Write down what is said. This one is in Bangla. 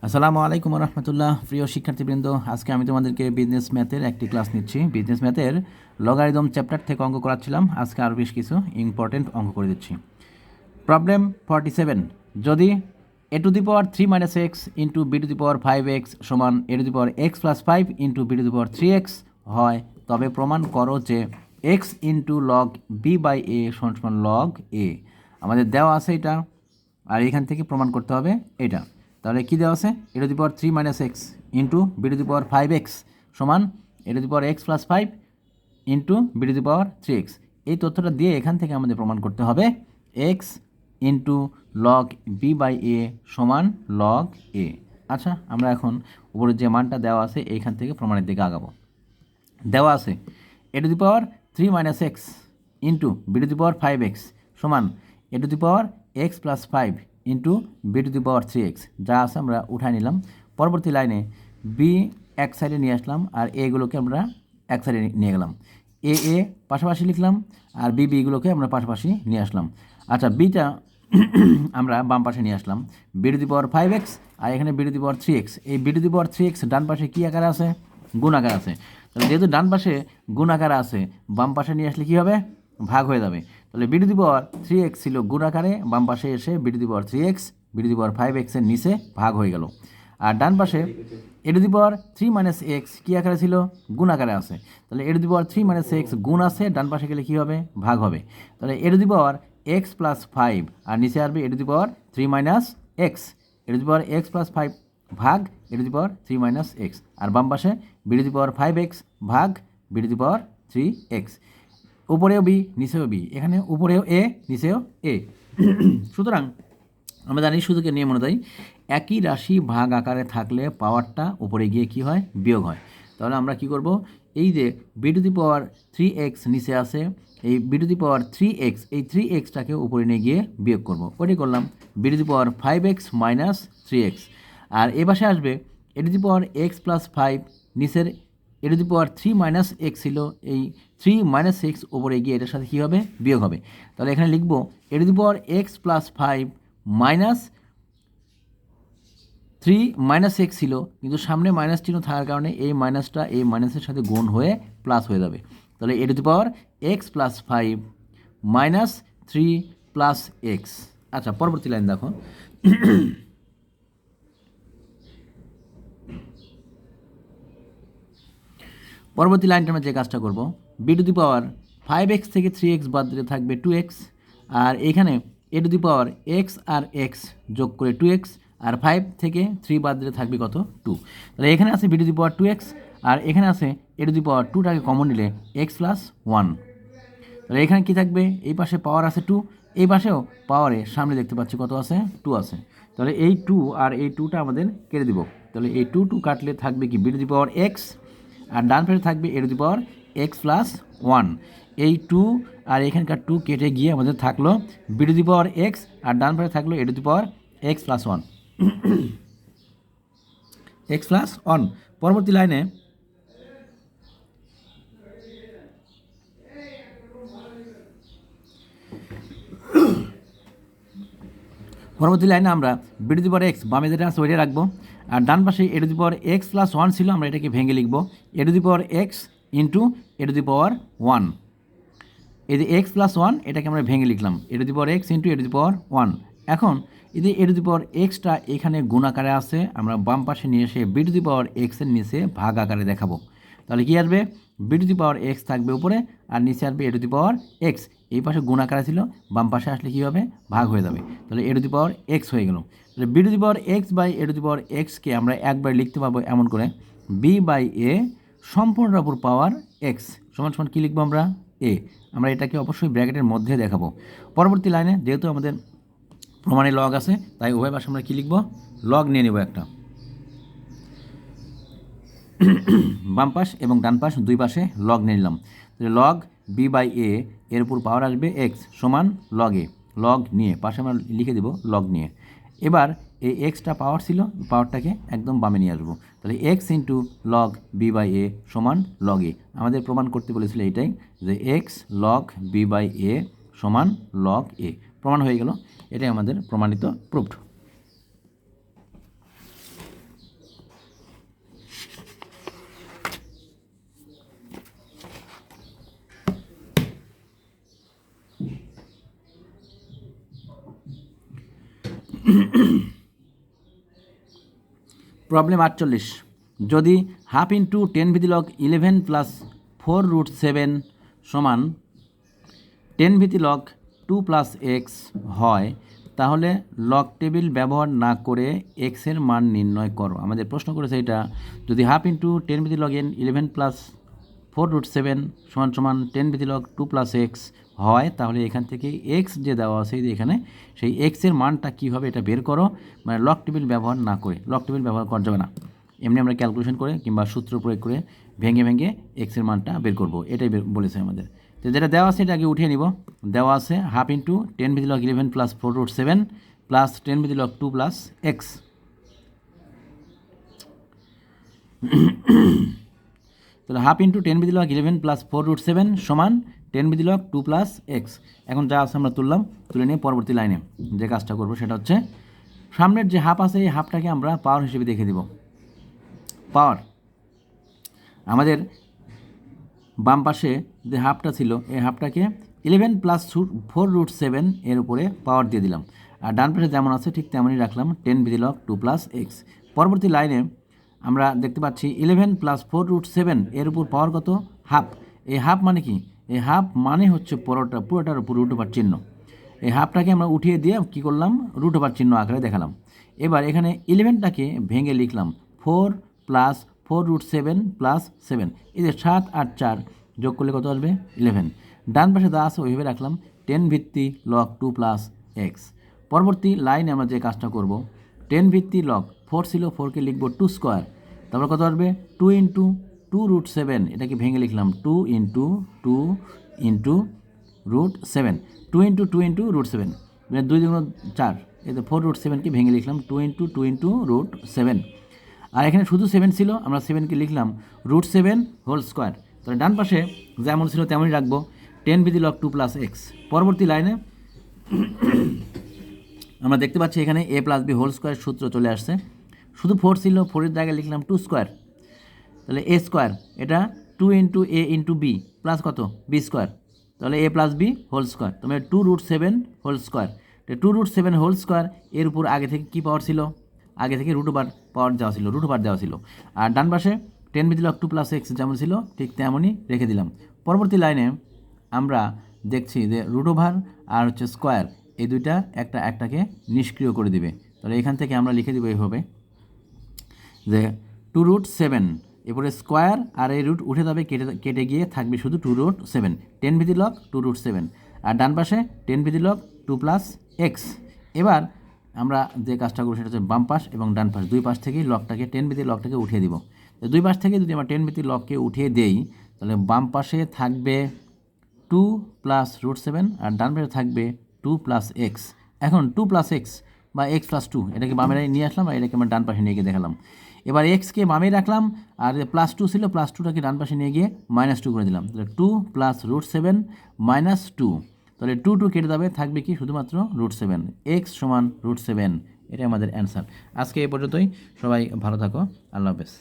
আসসালামু আলাইকুম রহমতুল্লাহ। প্রিয় শিক্ষার্থীবৃন্দ, আজকে আমি তোমাদেরকে বিজনেস ম্যাথের একটি ক্লাস নিচ্ছি। বিজনেস ম্যাথের লগারিদম চ্যাপ্টার থেকে অঙ্ক করাচ্ছিলাম, আজকে আরও বেশ কিছু ইম্পর্টেন্ট অঙ্ক করে দিচ্ছি। প্রবলেম 47, যদি A to the power 3 minus x into B to the power 5x সমান A to the power x plus 5 into B to the power 3x হয়, তবে প্রমাণ করো যে x into log B by এ সমান লগ এ। আমাদের দেওয়া আছে এটা, আর এখান থেকে প্রমাণ করতে হবে এটা। তাহলে কী দেওয়া আছে? A to the power 3 minus x into B to the power 5x সমান A to the power x plus 5 into B to the power 3x। এই তথ্যটা দিয়ে এখান থেকে আমাদের প্রমাণ করতে হবে x into log B by এ সমান লগ এ। আচ্ছা, আমরা এখন উপরে যে মানটা দেওয়া আছে এইখান থেকে প্রমাণের দিকে আগাবো। দেওয়া আছে A to the power 3 minus x into B to the power 5x সমান A to the power x plus 5 into B to the power 3x। যা আছে আমরা উঠাই নিলাম। পরবর্তী লাইনে বি এক সাইডে নিয়ে আসলাম, আর এগুলোকে আমরা এক সাইডে নিয়ে গেলাম। এ পাশাপাশি লিখলাম, আর বিগুলোকে আমরা পাশাপাশি নিয়ে আসলাম। আচ্ছা, বিটা আমরা বাম পাশে নিয়ে আসলাম, B to the power 5x, আর এখানে B to the power 3x। এই B to the power 3x ডান পাশে কী আকারে আছে? গুণ আকারে আছে। তাহলে যেহেতু ডান পাশে গুণ আকারে আছে, বাম পাশে নিয়ে আসলে কী হবে? ভাগ হয়ে যাবে। তাহলে b to the power 3x ছিল গুণ আকারে, বাম পাশে এসে B to the power 3x B to the power 5x এর নিচে ভাগ হয়ে গেল। আর ডান পাশে এ to the power 3 minus x কী আকারে ছিল? গুণ আকারে আছে। তাহলে এ to the power 3 minus x গুণ আছে, ডান পাশে গেলে কী হবে? ভাগ হবে। তাহলে এ to the power x plus 5, আর নিচে আসবে a to the power 3 minus x. A to the power x plus 5 ভাগ a to the power 3 minus x, আর বাম পাশে B to the power 5x ভাগ B to the power 3x। উপরেও বি নিচেও বি, এখানে উপরেও এ নিচেও এ। সুতরাং আমরা জানি সূচকের নিয়ম অনুযায়ী একই রাশি ভাগ আকারে থাকলে পাওয়ারটা উপরে গিয়ে কি হয়? বিয়োগ হয়। তাহলে আমরা কি করব? এই যে B to the power 3x নিচে আছে, এই B to the power 3x, এই 3xটাকে উপরে নিয়ে গিয়ে বিয়োগ করব। ওইটাই করলাম, b to the power 5x minus 3x। আর এ পাশে আসবে a to the power x plus 5, নিচের a to the power 3 minus x ছিল, এই 3 মাইনাস এক্স উপরে গিয়ে এটার সাথে কী হবে? বিয়োগ হবে। তাহলে এখানে লিখব a to the power x plus 5 minus 3 minus x ছিল, কিন্তু সামনে মাইনাস চিহ্ন থাকার কারণে এই মাইনাসটা এই মাইনাসের সাথে গুণ হয়ে প্লাস হয়ে যাবে। তাহলে এ to the power x plus 5 minus 3 plus x. আচ্ছা, পরবর্তী লাইন দেখো। পরবর্তী লাইনটা আমরা যে কাজটা করব, B to the power 5x থেকে 3x বাদ দিলে থাকবে 2x, আর এখানে a to the power x আর এক্স যোগ করে 2x, আর 5 থেকে 3 বাদ দিলে থাকবে কত? 2। তাহলে এখানে আছে B to the power 2x, আর এখানে আছে A to the power 2টাকে common নিলে x প্লাস 1। তাহলে এখানে কী থাকবে? এই পাশে পাওয়ার আছে 2, এই পাশেও পাওয়ারে সামনে দেখতে পাচ্ছি কত আছে? 2 আছে। তাহলে এই 2 আর এই 2টা আমাদের কেটে দিব। তাহলে এই 2 কাটলে থাকবে কি? B to the power x, আর ডান পাশে থাকবে a to the power x plus 1। এই 2 আর এখানকার 2 কেটে গিয়ে আমাদের থাকলো b to the power x, আর ডান পাশে থাকলো a to the power x plus 1। X plus 1। পরবর্তী লাইনে আমরা b to the power x বামে যেটা আছে ওইটা রাখবো, আর ডান পাশে এ to the power x plus 1 ছিল, আমরা এটাকে ভেঙে লিখবো a to the power x into a to the power 1। এই যে এক্স প্লাস 1 এটাকে আমরা ভেঙে লিখলাম a to the power x into a to the power 1। এখন এই যে এ টু দি পাওয়ার এক্সটা এখানে গুণ আকারে আছে, আমরা বাম পাশে নিয়ে এসে বি টু দি পাওয়ার এক্সের নিচে ভাগ আকারে দেখাবো। তাহলে কী আসবে? B to the power x থাকবে উপরে, আর নিচে আসবে a to the power x. এই পাশে গুণ আকারে ছিল, বাম পাশে আসলে কী হবে? ভাগ হয়ে যাবে। তাহলে এ টু দি পাওয়ার এক্স হয়ে গেল। তাহলে b to the power x by a to the power এক্সকে আমরা একবার লিখতে পারবো এমন করে, বি বাই এ সম্পূর্ণের উপর পাওয়ার এক্স সমান সমান কী লিখবো আমরা? এ। আমরা এটাকে অবশ্যই ব্র্যাকেটের মধ্যে দেখাবো। পরবর্তী লাইনে যেহেতু আমাদের প্রমাণে লগ আছে, তাই উভয় পাশে আমরা কী লিখব? লগ নিয়ে নেব একটা। বাম পাশ এবং ডান পাশ দুই পাশে লগ নিয়ে নিলাম। তাহলে লগ বি বাই এ এর উপর পাওয়ার আসবে এক্স সমান লগ এ। লগ নিয়ে পাশে আমরা লিখে দেব লগ নিয়ে। এবার এই এক্সটা পাওয়ার ছিল, পাওয়ারটাকে একদম বামে নিয়ে আসবো। তাহলে x into log B by এ সমান লগ এ। আমাদের প্রমাণ করতে বলেছিল এইটাই, যে এক্স লগ বি বাই এ সমান লগ এ। প্রমাণ হয়ে গেল, এটাই আমাদের প্রমাণিত প্রুফড। প্রবলেম 48, যদি হাফ ইন্টু 10 ভিত্তি লগ 11 প্লাস 4√7 সমান 10 ভিত্তি লগ 2 প্লাস এক্স হয়, তাহলে লগ টেবিল ব্যবহার না করে এক্সের মান নির্ণয় করো। আমাদের প্রশ্ন করেছে এটা, যদি হাফ ইন্টু 10 ভিত্তি লগ 11 প্লাস 4√7 সমান সমান 10 ভিত্তি লগ 2 প্লাস এক্স হয়, তাহলে এখান থেকে এক্স যে দেওয়া আছে এখানে, সেই এক্সের মানটা কী হবে এটা বের করো, মানে লগ টেবিল ব্যবহার না করে। লগ টেবিল ব্যবহার করা যাবে না, এমনি আমরা ক্যালকুলেশন করে কিংবা সূত্র প্রয়োগ করে ভেঙে ভেঙে এক্সের মানটা বের করব, এটাই বলেছে আমাদের। তো যেটা দেওয়া আছে এটা আগে উঠিয়ে নিব। দেওয়া আছে হাফ ইন্টু 10 ভিত্তি লগ 11 প্লাস 4√7 প্লাস 10 ভিত্তি লগ 2 প্লাস এক্স। তাহলে হাফ ইন্টু 10 ভিত্তি লগ 11 প্লাস 4√7 সমান 10 ভিত্তি লগ 2 প্লাস এক্স। এখন যা আছে আমরা তুললাম, তুলে নিয়ে পরবর্তী লাইনে যে কাজটা করবো সেটা হচ্ছে, সামনের যে হাফ আছে এই হাফটাকে আমরা পাওয়ার হিসেবে দেখে দিব। পাওয়ার আমাদের বাম পাশে যে হাফটা ছিল এই হাফটাকে 11 প্লাস 4√7 এর উপরে পাওয়ার দিয়ে দিলাম, আর ডান পাশে যেমন আছে ঠিক তেমনই রাখলাম 10 ভিত্তি লগ 2 প্লাস এক্স। পরবর্তী লাইনে আমরা দেখতে পাচ্ছি 11 প্লাস 4√7 এর উপর পাওয়ার কত? হাফ। এই হাফ মানে কি? এই হাফ মানে হচ্ছে পুরোটার উপর রুট ওভার চিহ্ন। এই হাফটাকে আমরা উঠিয়ে দিয়ে কী করলাম? রুট ওভার চিহ্ন আকারে দেখালাম। এবার এখানে 11টাকে ভেঙে লিখলাম 4 প্লাস 4√7 প্লাস 7, এই যে 7 আর 4 যোগ করলে কত আসবে? 11। ডান পাশে যা আছে ওইভাবে রাখলাম 10 ভিত্তি লগ 2 প্লাস এক্স। পরবর্তী লাইনে আমরা যে কাজটা করব, 10 ভিত্তি লগ 4 ছিল, 4কে লিখব 2 স্কোয়ার, তারপর কত আসবে? 2 ইন্টু 2√7, এটাকে ভেঙে লিখলাম 2 ইন্টু 2√7, 2 ইন্টু 2√7, মানে 2 2 4, এই তো 4√7কে ভেঙে লিখলাম 2 ইন্টু 2√7। আর এখানে শুধু 7 ছিল, আমরা 7কে লিখলাম √7 হোল স্কোয়ার। তাহলে ডান পাশে যেমন ছিল তেমনই রাখবো 10 ভিত্তি লগ 2 প্লাস এক্স। পরবর্তী লাইনে আমরা দেখতে পাচ্ছি এখানে a plus b whole square সূত্র চলে আসছে। শুধু 4 ছিল, 4-এর জায়গায় লিখলাম 2 স্কোয়ার, তাহলে a স্কোয়ার, এটা 2 into a into b plus কত? বি স্কোয়ার, তাহলে a plus b whole square, তাহলে 2√7 হোল স্কোয়ার। 2√7 হোল স্কোয়ার এর উপর আগে থেকে কী পাওয়ার ছিল? আগে থেকে রুট ওভার পাওয়ার দেওয়া ছিল, রুট ওভার দেওয়া ছিল। আর ডান পাশে 10 ভিত্তি লগ 2 প্লাস এক্স যেমন ছিল ঠিক তেমনই রেখে দিলাম। পরবর্তী লাইনে আমরা দেখছি যে রুট ওভার আর হচ্ছে স্কোয়ার, এই দুইটা একটাকে নিষ্ক্রিয় করে দিবে। তাহলে এখান থেকে আমরা লিখে দিব এইভাবে যে 2√7, এরপরে স্কোয়ার আর এই রুট উঠে যাবে, কেটে গিয়ে থাকবে শুধু 2√7, 10 ভিত্তি লগ 2√7, আর ডান পাশে 10 ভিত্তি লগ 2 প্লাস এক্স। এবার আমরা যে কাজটা করবো সেটা হচ্ছে বাম পাশ এবং ডান পাশ দুই পাশ থেকেই লগটাকে 10 ভিত্তি লগটাকে উঠিয়ে দিব। দুই পাশ থেকে যদি আমরা 10 ভিত্তি লগকে উঠিয়ে দেই, তাহলে বাম পাশে থাকবে 2 প্লাস √7 আর ডান পাশে থাকবে 2 প্লাস এক্স। এখন 2 প্লাস এক্স বা এক্স প্লাস 2 এটাকে বামে নিয়ে আসলাম, আর এটাকে আমরা ডান পাশে নিয়ে গিয়ে দেখালাম। এবার এক্সকে বামে রাখলাম, আর প্লাস 2 ছিল, প্লাস 2টাকে ডান পাশে নিয়ে গিয়ে -2 করে দিলাম। তাহলে 2 প্লাস √7 -2, তাহলে 2 কেটে যাবে, থাকবে কি? শুধুমাত্র √7, এক্স সমান √7। এটাই আমাদের অ্যান্সার। আজকে এই পর্যন্তই, সবাই ভালো থাকো, আল্লাহ হাফেজ।